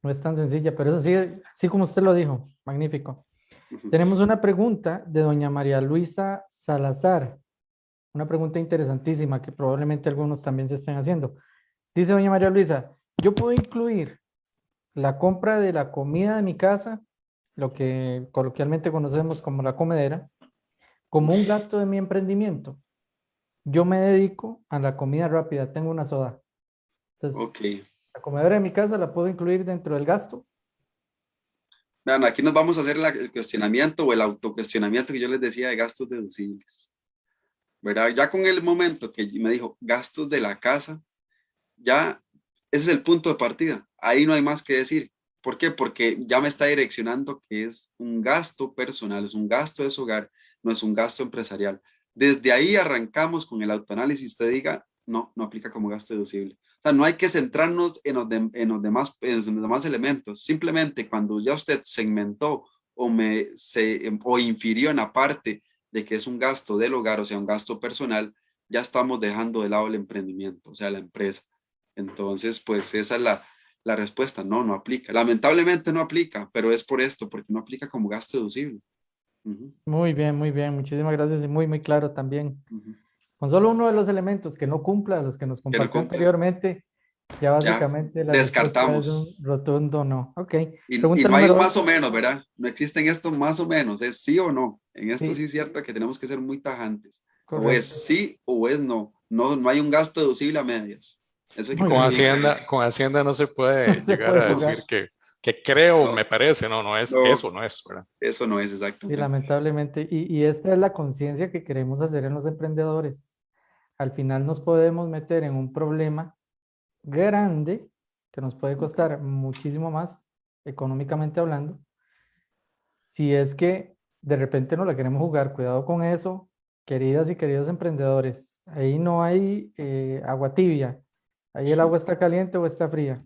[SPEAKER 2] no es tan sencilla, pero eso sí, así como usted lo dijo, magnífico. Tenemos una pregunta de doña María Luisa Salazar, una pregunta interesantísima que probablemente algunos también se estén haciendo. Dice doña María Luisa, ¿yo puedo incluir la compra de la comida de mi casa, lo que coloquialmente conocemos como la comedera, como un gasto de mi emprendimiento? Yo me dedico a la comida rápida, tengo una soda. Entonces, la comedera de mi casa la puedo incluir dentro del gasto.
[SPEAKER 3] Vean, aquí nos vamos a hacer el cuestionamiento o el autocuestionamiento que yo les decía de gastos deducibles, ¿verdad? Ya con el momento que me dijo gastos de la casa, ya ese es el punto de partida. Ahí no hay más que decir. ¿Por qué? Porque ya me está direccionando que es un gasto personal, es un gasto de su hogar, no es un gasto empresarial. Desde ahí arrancamos con el autoanálisis. Usted diga, no no aplica como gasto deducible. O sea, no hay que centrarnos en los demás elementos. Simplemente cuando ya usted segmentó o infirió en la parte de que es un gasto del hogar, o sea, un gasto personal, ya estamos dejando de lado el emprendimiento, o sea, la empresa. Entonces, pues esa es la respuesta. No aplica. Lamentablemente no aplica, pero es por esto, porque no aplica como gasto deducible.
[SPEAKER 2] Muy bien, muy bien. Muchísimas gracias y muy, muy claro también.
[SPEAKER 3] Uh-huh.
[SPEAKER 2] Con solo uno de los elementos que no cumpla, los que nos compartió anteriormente, ya básicamente la respuesta es un rotundo no. Ok.
[SPEAKER 3] Y no hay un más o menos, ¿verdad? No existen estos más o menos, es sí o no. En esto sí es cierto que tenemos que ser muy tajantes. Correcto. O es sí o es no. No hay un gasto deducible a medias. Eso hay que
[SPEAKER 1] con Hacienda no se puede llegar a decir que creo, me parece, no es, eso no es, ¿verdad?
[SPEAKER 3] Eso no es exactamente.
[SPEAKER 2] Y lamentablemente, y esta es la conciencia que queremos hacer en los emprendedores. Al final nos podemos meter en un problema grande que nos puede costar muchísimo más económicamente hablando, si es que de repente no la queremos jugar. Cuidado con eso, queridas y queridos emprendedores. Ahí no hay agua tibia. Ahí el agua está caliente o está fría.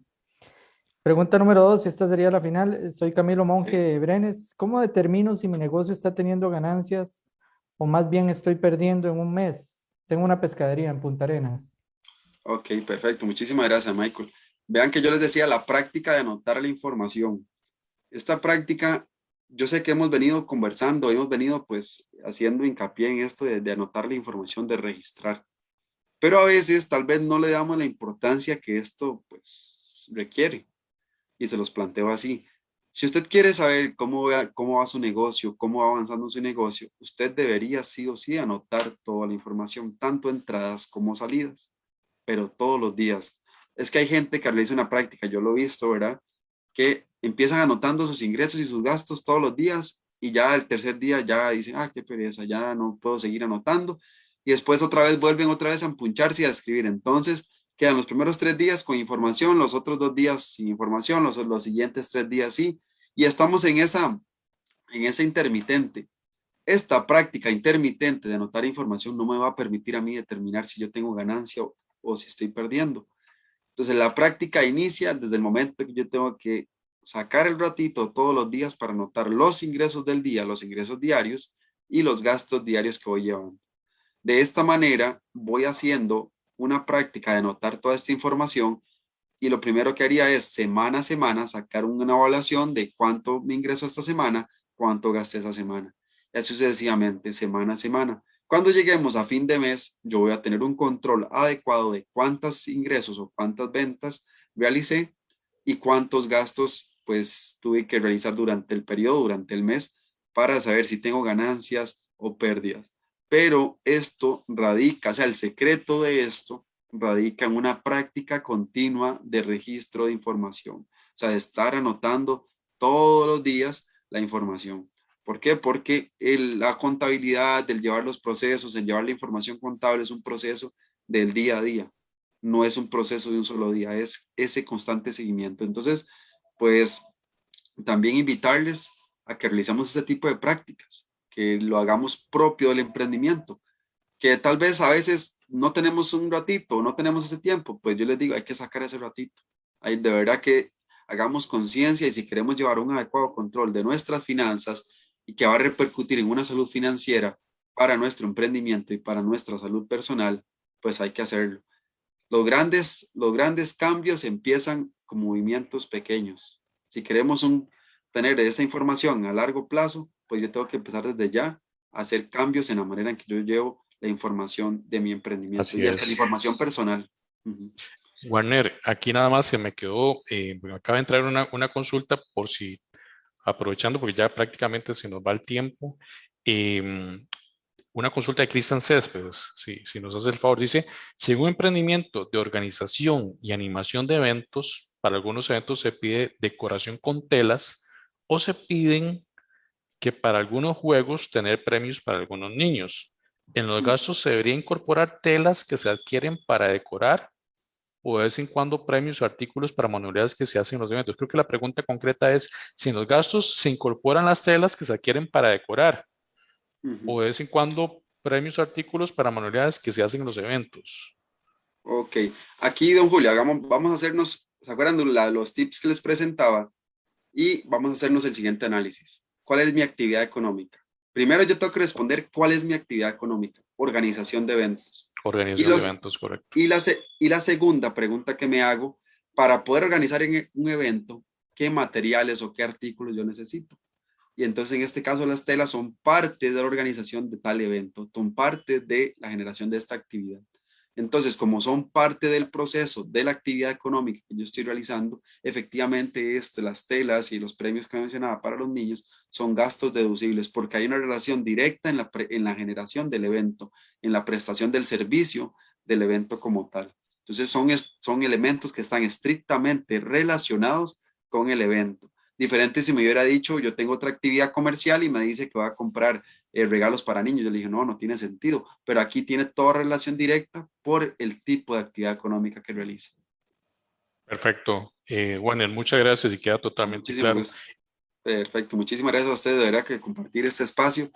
[SPEAKER 2] Pregunta número 2, y esta sería la final. Soy Camilo Monge Brenes. ¿Cómo determino si mi negocio está teniendo ganancias o más bien estoy perdiendo en un mes? Tengo una pescadería en Punta Arenas.
[SPEAKER 3] Ok, perfecto. Muchísimas gracias, Michael. Vean que yo les decía la práctica de anotar la información. Esta práctica, yo sé que hemos venido conversando, hemos venido pues haciendo hincapié en esto de anotar la información, de registrar. Pero a veces tal vez no le damos la importancia que esto pues requiere. Y se los planteo así. Si usted quiere saber cómo va su negocio, cómo va avanzando su negocio, usted debería sí o sí anotar toda la información, tanto entradas como salidas, pero todos los días. Es que hay gente que realiza una práctica, yo lo he visto, ¿verdad? Que empiezan anotando sus ingresos y sus gastos todos los días y ya el tercer día ya dicen, qué pereza, ya no puedo seguir anotando. Y después vuelven otra vez a empuncharse y a escribir. Entonces, quedan los primeros 3 días con información, los otros 2 días sin información, los siguientes 3 días sí, y estamos en esa intermitente. Esta práctica intermitente de anotar información no me va a permitir a mí determinar si yo tengo ganancia o si estoy perdiendo. Entonces la práctica inicia desde el momento que yo tengo que sacar el ratito todos los días para anotar los ingresos del día, los ingresos diarios y los gastos diarios que voy llevando. De esta manera voy haciendo una práctica de anotar toda esta información y lo primero que haría es semana a semana sacar una evaluación de cuánto me ingresó esta semana, cuánto gasté esa semana. y así sucesivamente, semana a semana. Cuando lleguemos a fin de mes, yo voy a tener un control adecuado de cuántos ingresos o cuántas ventas realicé y cuántos gastos pues tuve que realizar durante el periodo, durante el mes, para saber si tengo ganancias o pérdidas. Pero esto radica, o sea, el secreto de esto radica en una práctica continua de registro de información, o sea, de estar anotando todos los días la información. ¿Por qué? Porque la contabilidad, el llevar los procesos, el llevar la información contable es un proceso del día a día, no es un proceso de un solo día, es ese constante seguimiento. Entonces, pues también invitarles a que realicemos este tipo de prácticas, que lo hagamos propio del emprendimiento, que tal vez a veces no tenemos un ratito, no tenemos ese tiempo, pues yo les digo, hay que sacar ese ratito. Hay de verdad que hagamos conciencia y si queremos llevar un adecuado control de nuestras finanzas y que va a repercutir en una salud financiera para nuestro emprendimiento y para nuestra salud personal, pues hay que hacerlo. Los grandes cambios empiezan con movimientos pequeños. Si queremos tener esa información a largo plazo, pues yo tengo que empezar desde ya a hacer cambios en la manera en que yo llevo la información de mi emprendimiento
[SPEAKER 1] Así
[SPEAKER 3] y hasta la
[SPEAKER 1] es.
[SPEAKER 3] información personal.
[SPEAKER 1] Warner, aquí nada más se me quedó, me acaba de entrar una consulta por si, aprovechando porque ya prácticamente se nos va el tiempo. Una consulta de Cristian Céspedes, si nos hace el favor, dice, si en un emprendimiento de organización y animación de eventos, para algunos eventos se pide decoración con telas o se piden que para algunos juegos tener premios para algunos niños. En los gastos se debería incorporar telas que se adquieren para decorar o de vez en cuando premios o artículos para manualidades que se hacen en los eventos. Creo que la pregunta concreta es si en los gastos se incorporan las telas que se adquieren para decorar o de vez en cuando premios o artículos para manualidades que se hacen en los eventos.
[SPEAKER 3] Ok, aquí don Julio, vamos a hacernos, ¿se acuerdan de los tips que les presentaba? Y vamos a hacernos el siguiente análisis. ¿Cuál es mi actividad económica? Primero yo tengo que responder cuál es mi actividad económica, organización de eventos.
[SPEAKER 1] Organización de eventos, correcto.
[SPEAKER 3] Y la segunda pregunta que me hago, para poder organizar un evento, ¿qué materiales o qué artículos yo necesito? Y entonces en este caso las telas son parte de la organización de tal evento, son parte de la generación de esta actividad. Entonces, como son parte del proceso de la actividad económica que yo estoy realizando, efectivamente las telas y los premios que mencionaba para los niños son gastos deducibles porque hay una relación directa en la generación del evento, en la prestación del servicio del evento como tal. Entonces, son elementos que están estrictamente relacionados con el evento. Diferente si me hubiera dicho, yo tengo otra actividad comercial y me dice que va a comprar regalos para niños. Yo le dije, no, no tiene sentido, pero aquí tiene toda relación directa por el tipo de actividad económica que realiza.
[SPEAKER 1] Perfecto. Warner, muchas gracias y queda totalmente claro.
[SPEAKER 3] Gusto. Perfecto, muchísimas gracias a ustedes de verdad que compartir este espacio.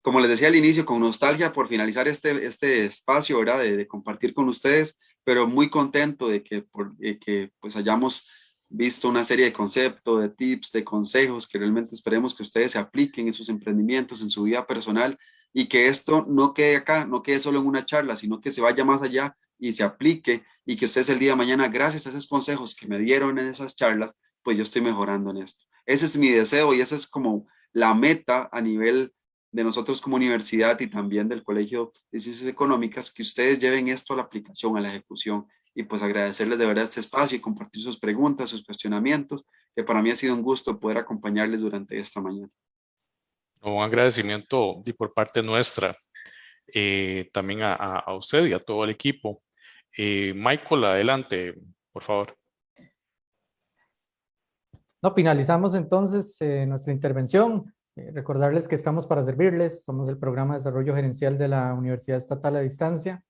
[SPEAKER 3] Como les decía al inicio, con nostalgia por finalizar este espacio, ¿verdad? De compartir con ustedes, pero muy contento de que pues hayamos visto una serie de conceptos, de tips, de consejos que realmente esperemos que ustedes se apliquen en sus emprendimientos, en su vida personal y que esto no quede acá, no quede solo en una charla, sino que se vaya más allá y se aplique y que ustedes el día de mañana, gracias a esos consejos que me dieron en esas charlas, pues yo estoy mejorando en esto. Ese es mi deseo y esa es como la meta a nivel de nosotros como universidad y también del Colegio de Ciencias Económicas, que ustedes lleven esto a la aplicación, a la ejecución. Y pues agradecerles de verdad este espacio y compartir sus preguntas, sus cuestionamientos, que para mí ha sido un gusto poder acompañarles durante esta mañana.
[SPEAKER 1] Un agradecimiento por parte nuestra, también a usted y a todo el equipo. Michael, adelante, por favor.
[SPEAKER 2] No, finalizamos entonces nuestra intervención. Recordarles que estamos para servirles. Somos el Programa de Desarrollo Gerencial de la Universidad Estatal a Distancia.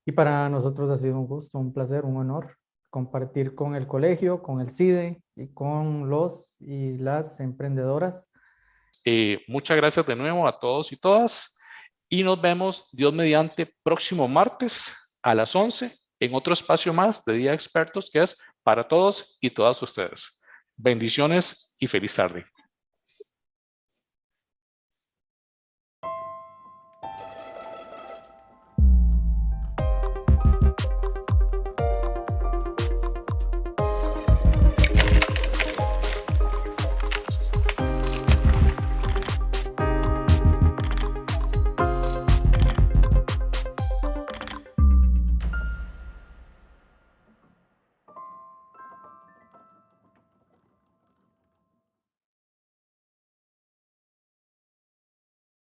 [SPEAKER 2] Y para nosotros ha sido un gusto, un placer, un honor compartir con el colegio, con el CIDE y con los y las emprendedoras.
[SPEAKER 1] Muchas gracias de nuevo a todos y todas y nos vemos, Dios mediante, próximo martes a las 11 en otro espacio más de Día Expertos que es para todos y todas ustedes. Bendiciones y feliz tarde.